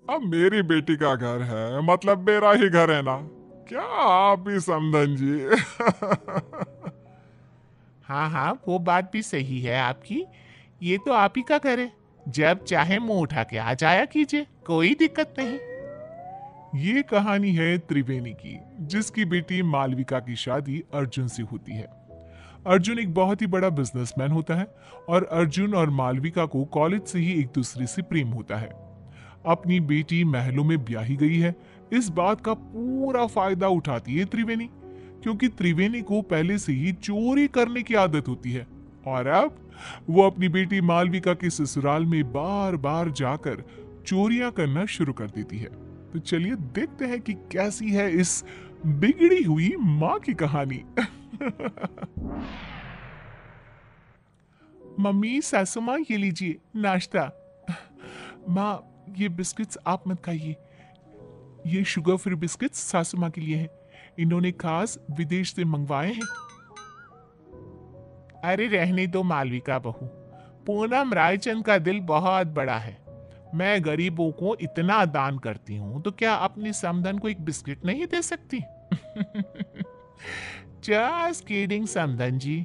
अब मेरी बेटी का घर है, मतलब मेरा ही घर है ना। क्या आप ही समधन जी। हाँ हाँ, वो बात भी सही है आपकी। ये तो आप ही का घर है, जब चाहे मुंह उठा के आ जाया कीजिए, कोई दिक्कत नहीं। ये कहानी है त्रिवेणी की, जिसकी बेटी मालविका की शादी अर्जुन से होती है। अर्जुन एक बहुत ही बड़ा बिजनेसमैन होता है और अर्जुन और मालविका को कॉलेज से ही एक दूसरे से प्रेम होता है। अपनी बेटी महलों में ब्याही गई है, इस बात का पूरा फायदा उठाती है त्रिवेणी, क्योंकि त्रिवेणी को पहले से ही चोरी करने की आदत होती है। और अब वो अपनी बेटी मालविका के ससुराल में बार बार जाकर चोरियां करना शुरू कर देती है। तो चलिए देखते हैं कि कैसी है इस बिगड़ी हुई माँ की कहानी। मम्मी, सासू माँ, ये लीजिए नाश्ता। माँ, ये बिस्किट्स आप मत खाइए, ये शुगर फ्री बिस्किट्स सासू माँ के लिए हैं, इन्होंने खास विदेश से मंगवाए हैं। अरे रहने दो मालविका बहू, पूनम रायचंद का दिल बहुत बड़ा है। मैं गरीबों को इतना दान करती हूँ, तो क्या अपनी समधन को एक बिस्किट नहीं दे सकती? जस्ट किडिंग समधन जी।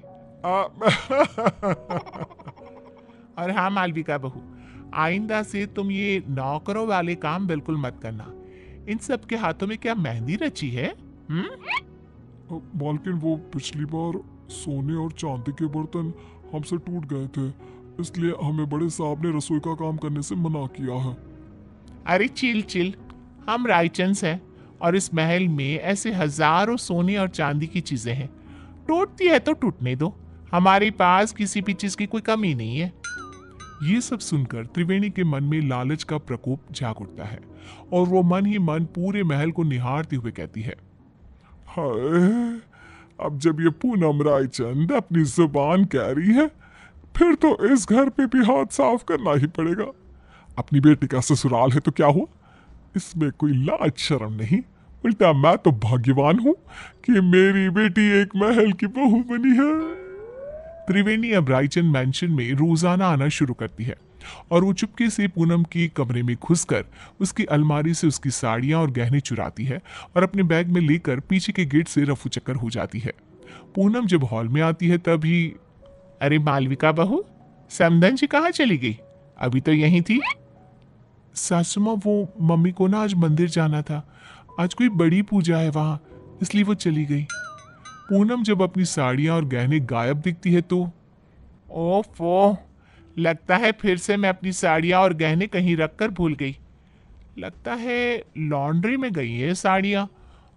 और हाँ मालविका बहू, आइंदा से तुम ये नौकरों वाले काम बिल्कुल मत करना। इन सब के हाथों में क्या मेहंदी रची है? मालकिन, वो पिछली बार सोने और चांदी के बर्तन हमसे टूट गए थे, इसलिए हमें बड़े साहब ने रसोई का काम करने से मना किया है। अरे चिल चिल, हम रायचंस हैं और इस महल में ऐसे हजारों सोने और चांदी की चीजें हैं। टूटती है तो टूटने दो, हमारे पास किसी भी चीज की कोई कमी नहीं है। ये सब सुनकर त्रिवेणी के मन में लालच का प्रकोप जाग उठता है और वो मन ही मन पूरे महल को निहारते हुए कहती है, हाय, अब जब ये पूनम रायचंद अपनी जुबान कह रही है, फिर तो इस घर पे भी हाथ साफ करना ही पड़ेगा। अपनी बेटी का ससुराल है तो क्या हुआ, इसमें कोई लाज शर्म नहीं। उल्टा मैं तो भाग्यवान हूं कि मेरी बेटी एक महल की बहू बनी है। त्रिवेणी अब रायचंद मैंशन में रोजाना आना शुरू करती है और वो चुपके से पूनम के कमरे में घुसकर उसकी अलमारी से उसकी साड़ियां और गहने चुराती है और अपने बैग में लेकर पीछे के गेट से रफू चक्कर हो जाती है। पूनम जब हॉल में आती है तभी, अरे मालविका बहू, समधन जी कहाँ चली गई? अभी तो यहीं थी। सासू माँ, वो मम्मी को ना आज मंदिर जाना था, आज कोई बड़ी पूजा है वहां, इसलिए वो चली गई। पूनम जब अपनी साड़ियां और गहने गायब दिखती है तो, ओफो, लगता है फिर से मैं अपनी साड़ियाँ और गहने कहीं रख कर भूल गई। लगता है लॉन्ड्री में गई है साड़ियाँ,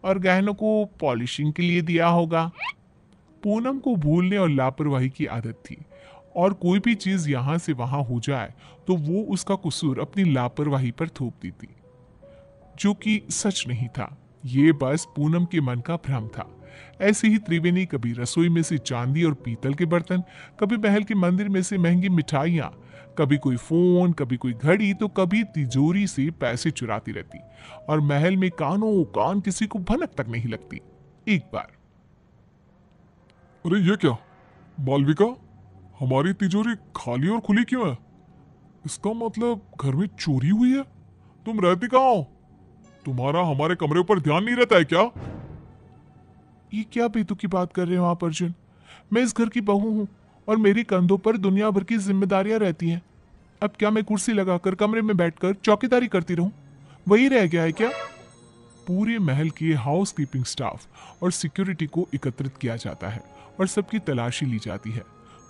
और गहनों को पॉलिशिंग के लिए दिया होगा। पूनम को भूलने और लापरवाही की आदत थी और कोई भी चीज यहां से वहां हो जाए तो वो उसका कसूर अपनी लापरवाही पर थोप देती, जो कि सच नहीं था। ये बस पूनम के मन का भ्रम था। ऐसे ही त्रिवेणी कभी रसोई में से चांदी और पीतल के बर्तन, कभी महल के मंदिर में से महंगी मिठाइयां, कभी कोई फोन, कभी कोई घड़ी, तो कभी तिजोरी से पैसे चुराती रहती और महल में कानों कान किसी को भनक तक नहीं लगती। एक बार, अरे ये क्या मालविका, हमारी तिजोरी खाली और खुली क्यों है? इसका मतलब घर में चोरी हुई है। तुम रहती कहाँ हो? तुम्हारा हमारे कमरे पर ध्यान नहीं रहता है क्या? ये क्या बेतुकी बात कर रहे हो आप अर्जुन? मैं इस घर की बहू हूं और मेरी कंधों पर दुनिया भर की जिम्मेदारियां रहती हैं। अब क्या मैं कुर्सी लगाकर कमरे में बैठकर चौकीदारी करती रहूं? वही रह गया है क्या? पूरे महल के हाउस कीपिंग स्टाफ और सिक्योरिटी को एकत्रित किया जाता है और सबकी तलाशी ली जाती है।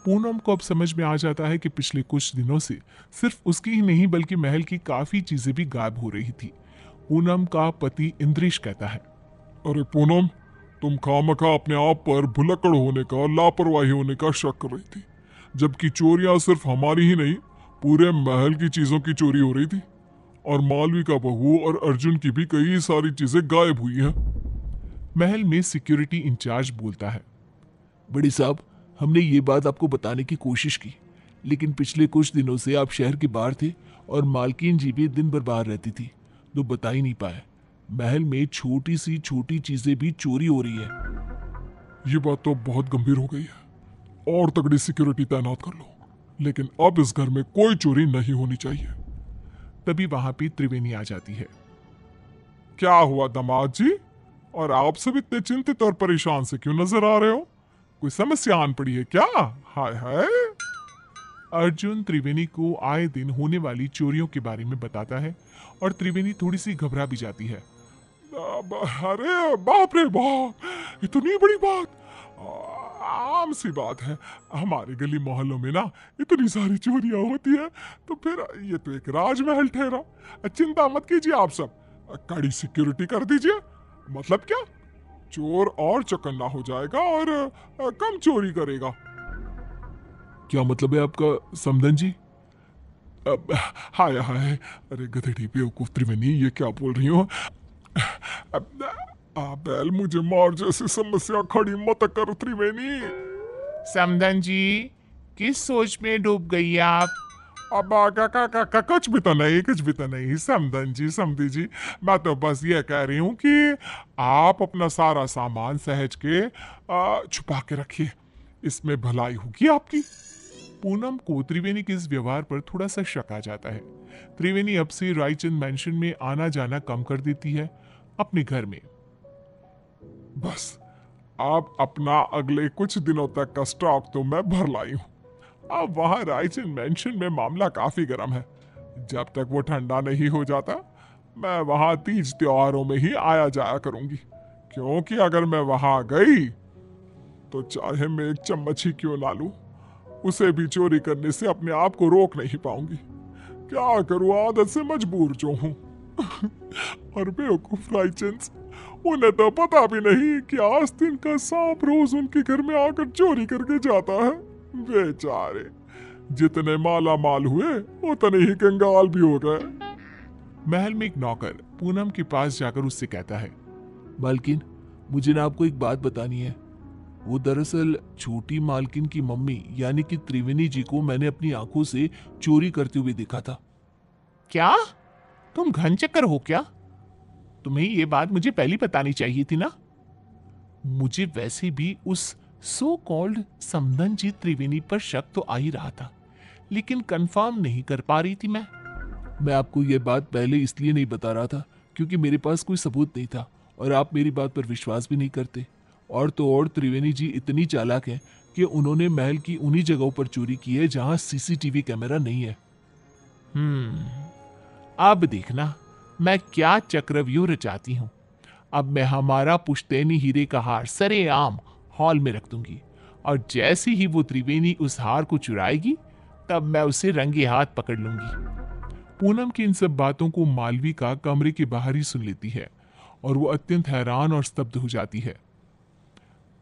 पूनम को अब समझ में आ जाता है कि पिछले कुछ दिनों से सिर्फ उसकी ही नहीं बल्कि महल की काफी चीजें भी गायब हो रही थी। पूनम का पति इंद्रेश कहता है, अरे पूनम, तुम खामखा अपने आप पर भुलक्कड़ होने का, लापरवाही होने का शक कर रही थी, जबकि चोरियां सिर्फ हमारी ही नहीं, पूरे महल की चीजों की चोरी हो रही थी और मालविका बहू और अर्जुन की भी कई सारी चीजें गायब हुई हैं। महल में सिक्योरिटी इंचार्ज बोलता है, बड़ी साहब, हमने ये बात आपको बताने की कोशिश की, लेकिन पिछले कुछ दिनों से आप शहर के बाहर थे और मालकिन जी भी दिन भर बाहर रहती थी, तो बता ही नहीं पाए। महल में छोटी सी छोटी चीजें भी चोरी हो रही है। ये बात तो बहुत गंभीर हो गई है, और तगड़ी सिक्योरिटी तैनात कर लो, लेकिन अब इस घर में कोई चोरी नहीं होनी चाहिए। तभी वहां पे त्रिवेणी आ जाती है। क्या हुआ दामाद जी, और आप सब इतने चिंतित और परेशान से क्यों नजर आ रहे हो? कोई समस्या आन पड़ी है क्या? हाय हाय। अर्जुन त्रिवेणी को आए दिन होने वाली चोरियों के बारे में बताता है और त्रिवेणी थोड़ी सी घबरा भी जाती है। अरे बाप रे बाप, इतनी बड़ी बात! आम सी बात है, हमारे गली मोहल्लों में ना इतनी सारी चोरियां होती है, तो फिर ये तो एक राजमहल ठहरा। चिंता मत कीजिए आप सब, कड़ी सिक्योरिटी कर दीजिए। मतलब क्या, चोर और चौकन्ना हो जाएगा और कम चोरी करेगा। क्या मतलब है आपका समधन जी? हाय हाय, अरे गधेड़ी बेवकूफ त्रिवेणी, ये क्या बोल रही हो? बैल मुझे मार जैसी समस्या खड़ी मत कर त्रिवेणी। समधन जी, किस सोच में डूब गई आप? अब कुछ भी तो नहीं, कुछ भी तो नहीं समधन जी, समधी जी। मैं तो बस ये कह रही हूँ कि आप अपना सारा सामान सहज के छुपा के रखिए, इसमें भलाई होगी आपकी। पूनम को त्रिवेणी के इस व्यवहार पर थोड़ा सा शक आ जाता है। त्रिवेणी अब से रायचंद मैंशन में आना जाना कम कर देती है अपने घर में। बस अब अपना अगले कुछ दिनों तक का स्टॉक तो मैं भर लाई हूं। अब वहां रायचंद मैंशन में मामला काफी गर्म है। जब तक वो ठंडा नहीं हो जाता, मैं वहां तीज त्योहारों में ही आया जाया करूंगी, क्योंकि अगर मैं वहां गई तो चाहे मैं एक चम्मच ही क्यों ना लूं, उसे भी चोरी करने से अपने आप को रोक नहीं पाऊंगी। क्या करूं, आदत से मजबूर जो हूं। और बेवकूफ रायचंद, उन्हें तो पता भी नहीं कि आस्तीन का सांप रोज उनके घर में आकर चोरी करके जाता है। बेचारे जितने माला माल हुए उतने ही कंगाल भी हो गए। महल में एक नौकर पूनम के पास जाकर उससे कहता है, मालकिन, मुझे ना आपको एक बात बतानी है। वो दरअसल छोटी मालकिन की मम्मी यानी कि त्रिवेणी जी को मैंने अपनी आंखों से चोरी करते हुए देखा था। क्या तुम घन चक्कर हो क्या? तुम्हें ये बात मुझे पहले बतानी चाहिए थी ना। मुझे वैसे भी उस सो कॉल्ड समधन जी त्रिवेणी पर शक तो आ ही रहा था, लेकिन कंफर्म नहीं कर पा रही थी मैं आपको ये बात पहले इसलिए नहीं बता रहा था क्योंकि मेरे पास कोई सबूत नहीं था और आप मेरी बात पर विश्वास भी नहीं करते। और तो और त्रिवेणी जी इतनी चालाक हैं कि उन्होंने महल की उन्हीं जगहों पर चोरी की है जहां सीसीटीवी कैमरा नहीं है। अब देखना मैं क्या चक्रव्यूह रचाती हूँ। अब मैं हमारा पुश्तैनी हीरे का हार सरेआम हॉल में रख दूंगी, और जैसे ही वो त्रिवेणी उस हार को चुराएगी तब मैं उसे रंगे हाथ पकड़ लूंगी। पूनम की इन सब बातों को मालविका कमरे के बाहर ही सुन लेती है और वो अत्यंत हैरान और स्तब्ध हो जाती है।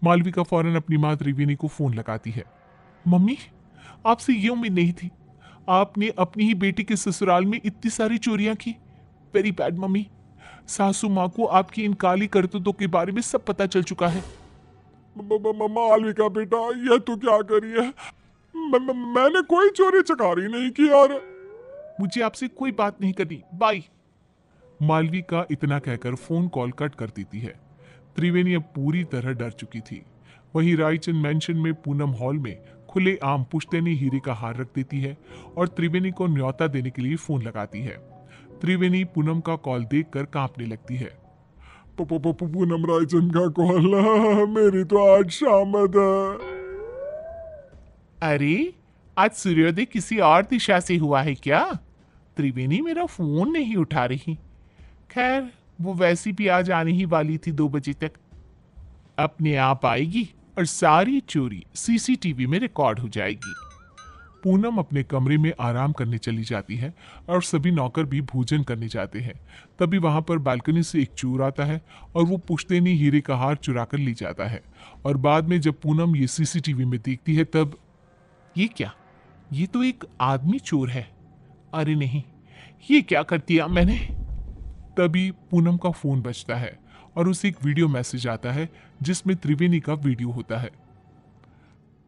मालविका फौरन अपनी मां त्रिवेणी को फोन लगाती है। मम्मी, आपसे ये उम्मीद नहीं थी, आपने अपनी ही बेटी के ससुराल में इतनी सारी चोरियां की। वेरी बैड मम्मी, सासू माँ को आपकी इन काली करतूतों के बारे में सब पता चल चुका है। मालविका बेटा, ये तू क्या करी है? मैंने कोई चोरी चकारी नहीं की यार। मुझे आपसे कोई बात नहीं करनी, बाय। मालविका इतना कहकर फोन कॉल कट कर देती है। त्रिवेणी अब पूरी तरह डर चुकी थी। वहीं रायचंद मैंशन में पूनम हॉल में खुले आम पुश्तैनी हीरे का हार रख देती है और त्रिवेणी को न्योता देने के लिए फोन लगाती है। त्रिवेणी पूनम का कॉल देखकर कांपने लगती है। पूनम, रायचंद का कॉल, मेरी तो आज शामद है। अरे, आज सूर्योदय किसी और दिशा से हुआ है क्या? त्रिवेणी मेरा फोन नहीं उठा रही। खैर, वो वैसी भी आज आने ही वाली थी 2 बजे तक। अपने आप आएगी और सारी चोरी सीसीटीवी में रिकॉर्ड हो जाएगी। पूनम अपने कमरे में आराम करने चली जाती है और सभी नौकर भी भोजन करने जाते हैं। तभी वहां पर बालकनी से एक चोर आता है और वो पुश्तैनी हीरे का हार चुरा कर ले जाता है। और बाद में जब पूनम ये सीसीटीवी में देखती है तब, ये क्या, ये तो एक आदमी चोर है। अरे नहीं, ये क्या कर दिया मैंने। तभी पूनम का फोन बजता है और उसे एक वीडियो मैसेज आता है जिसमें त्रिवेणी का वीडियो होता है।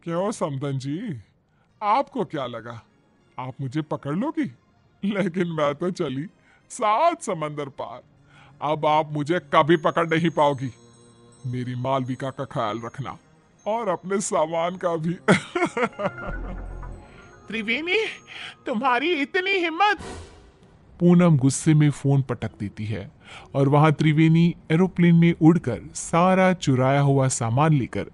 क्यों समधन जी, आपको क्या लगा आप मुझे पकड़ लोगी? लेकिन मैं तो चली 7 समंदर पार। अब आप मुझे कभी पकड़ नहीं पाओगी। मेरी मालविका का ख्याल रखना और अपने सामान का भी। त्रिवेणी, तुम्हारी इतनी हिम्मत! पूनम गुस्से में फोन पटक देती है और वहां त्रिवेणी एरोप्लेन में उड़कर सारा चुराया हुआ सामान लेकर